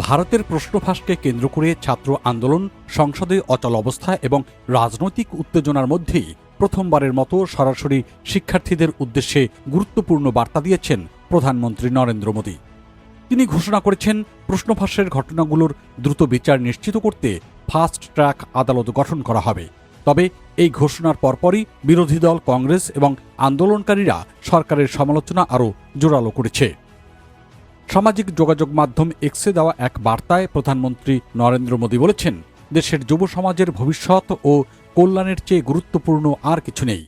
ভারতের প্রশ্ন ফাঁসকে কেন্দ্র করে ছাত্র আন্দোলন, সংসদে অচল অবস্থা এবং রাজনৈতিক উত্তেজনার মধ্যেই প্রথমবারের মতো সরাসরি শিক্ষার্থীদের উদ্দেশ্যে গুরুত্বপূর্ণ বার্তা দিয়েছেন প্রধানমন্ত্রী নরেন্দ্র মোদী। তিনি ঘোষণা করেছেন, প্রশ্ন ফাঁসের ঘটনাগুলোর দ্রুত বিচার নিশ্চিত করতে ফাস্ট ট্র্যাক আদালত গঠন করা হবে। তবে এই ঘোষণার পরপরই বিরোধী দল কংগ্রেস এবং আন্দোলনকারীরা সরকারের সমালোচনা আরও জোরালো করেছে। সামাজিক যোগাযোগ মাধ্যম এক্সে দেওয়া এক বার্তায় প্রধানমন্ত্রী নরেন্দ্র মোদী বলেছেন, দেশের যুব সমাজের ভবিষ্যৎ ও কল্যাণের চেয়ে গুরুত্বপূর্ণ আর কিছু নেই।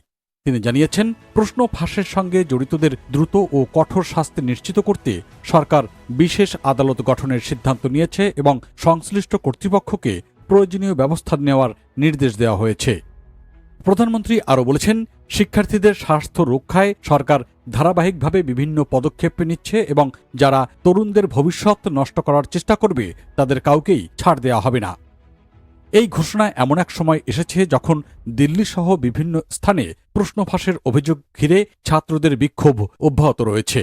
তিনি জানিয়েছেন, প্রশ্ন ফাঁসের সঙ্গে জড়িতদের দ্রুত ও কঠোর শাস্তি নিশ্চিত করতে সরকার বিশেষ আদালত গঠনের সিদ্ধান্ত নিয়েছে এবং সংশ্লিষ্ট কর্তৃপক্ষকে প্রয়োজনীয় ব্যবস্থা নেওয়ার নির্দেশ দেওয়া হয়েছে। প্রধানমন্ত্রী আরও বলেছেন, শিক্ষার্থীদের স্বাস্থ্য রক্ষায় সরকার ধারাবাহিকভাবে বিভিন্ন পদক্ষেপ নিচ্ছে এবং যারা তরুণদের ভবিষ্যৎ নষ্ট করার চেষ্টা করবে তাদের কাউকেই ছাড় দেওয়া হবে না। এই ঘোষণা এমন এক সময় এসেছে যখন দিল্লিসহ বিভিন্ন স্থানে প্রশ্ন ফাঁসের অভিযোগ ঘিরে ছাত্রদের বিক্ষোভ অব্যাহত রয়েছে।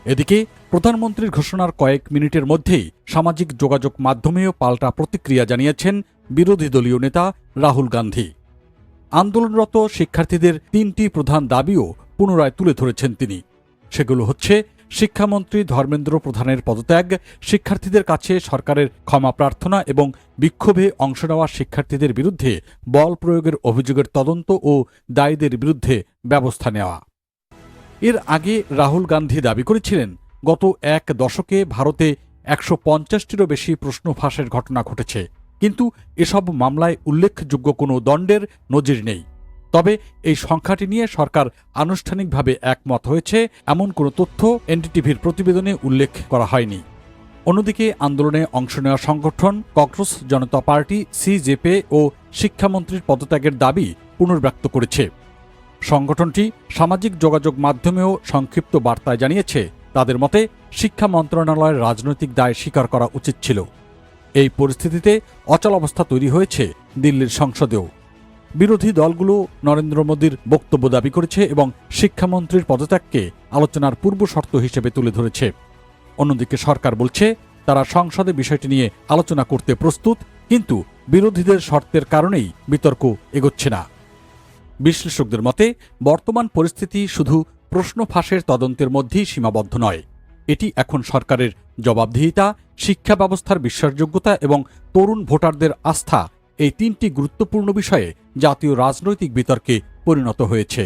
এদিকে প্রধানমন্ত্রীর ঘোষণার কয়েক মিনিটের মধ্যেই সামাজিক যোগাযোগ মাধ্যমেও পাল্টা প্রতিক্রিয়া জানিয়েছেন বিরোধী দলীয় নেতা রাহুল গান্ধী। আন্দোলনরত শিক্ষার্থীদের ৩টি প্রধান দাবিও পুনরায় তুলে ধরেছেন তিনি। সেগুলো হচ্ছে শিক্ষামন্ত্রী ধর্মেন্দ্র প্রধানের পদত্যাগ, শিক্ষার্থীদের কাছে সরকারের ক্ষমা প্রার্থনা এবং বিক্ষোভে অংশ নেওয়া শিক্ষার্থীদের বিরুদ্ধে বল প্রয়োগের অভিযোগের তদন্ত ও দায়ীদের বিরুদ্ধে ব্যবস্থা নেওয়া। এর আগে রাহুল গান্ধী দাবি করেছিলেন, গত এক দশকে ভারতে ১৫০টিরও বেশি প্রশ্ন ফাঁসের ঘটনা ঘটেছে, কিন্তু এসব মামলায় উল্লেখযোগ্য কোনো দণ্ডের নজির নেই। তবে এই সংখ্যাটি নিয়ে সরকার আনুষ্ঠানিকভাবে একমত হয়েছে এমন কোনো তথ্য এনডিটিভির প্রতিবেদনে উল্লেখ করা হয়নি। অন্যদিকে আন্দোলনে অংশ নেওয়া সংগঠন ককরোচ জনতা পার্টি সিজেপি ও শিক্ষামন্ত্রীর পদত্যাগের দাবি পুনর্ব্যক্ত করেছে। সংগঠনটি সামাজিক যোগাযোগ মাধ্যমেও সংক্ষিপ্ত বার্তায় জানিয়েছে, তাদের মতে শিক্ষা মন্ত্রণালয়ের রাজনৈতিক দায় স্বীকার করা উচিত ছিল। এই পরিস্থিতিতে অচলাবস্থা তৈরি হয়েছে দিল্লির সংসদেও। বিরোধী দলগুলো নরেন্দ্র মোদীর বক্তব্য দাবি করেছে এবং শিক্ষামন্ত্রীর পদত্যাগকে আলোচনার পূর্বশর্ত হিসেবে তুলে ধরেছে। অন্যদিকে সরকার বলছে, তারা সংসদে বিষয়টি নিয়ে আলোচনা করতে প্রস্তুত, কিন্তু বিরোধীদের শর্তের কারণেই বিতর্ক এগোচ্ছে না। বিশ্লেষকদের মতে বর্তমান পরিস্থিতি শুধু প্রশ্ন ফাঁসের তদন্তের মধ্যেই সীমাবদ্ধ নয়। এটি এখন সরকারের জবাবদিহিতা, শিক্ষা ব্যবস্থার বিশ্বাসযোগ্যতা এবং তরুণ ভোটারদের আস্থা, এই 3টি গুরুত্বপূর্ণ বিষয়ে জাতীয় রাজনৈতিক বিতর্কে পরিণত হয়েছে।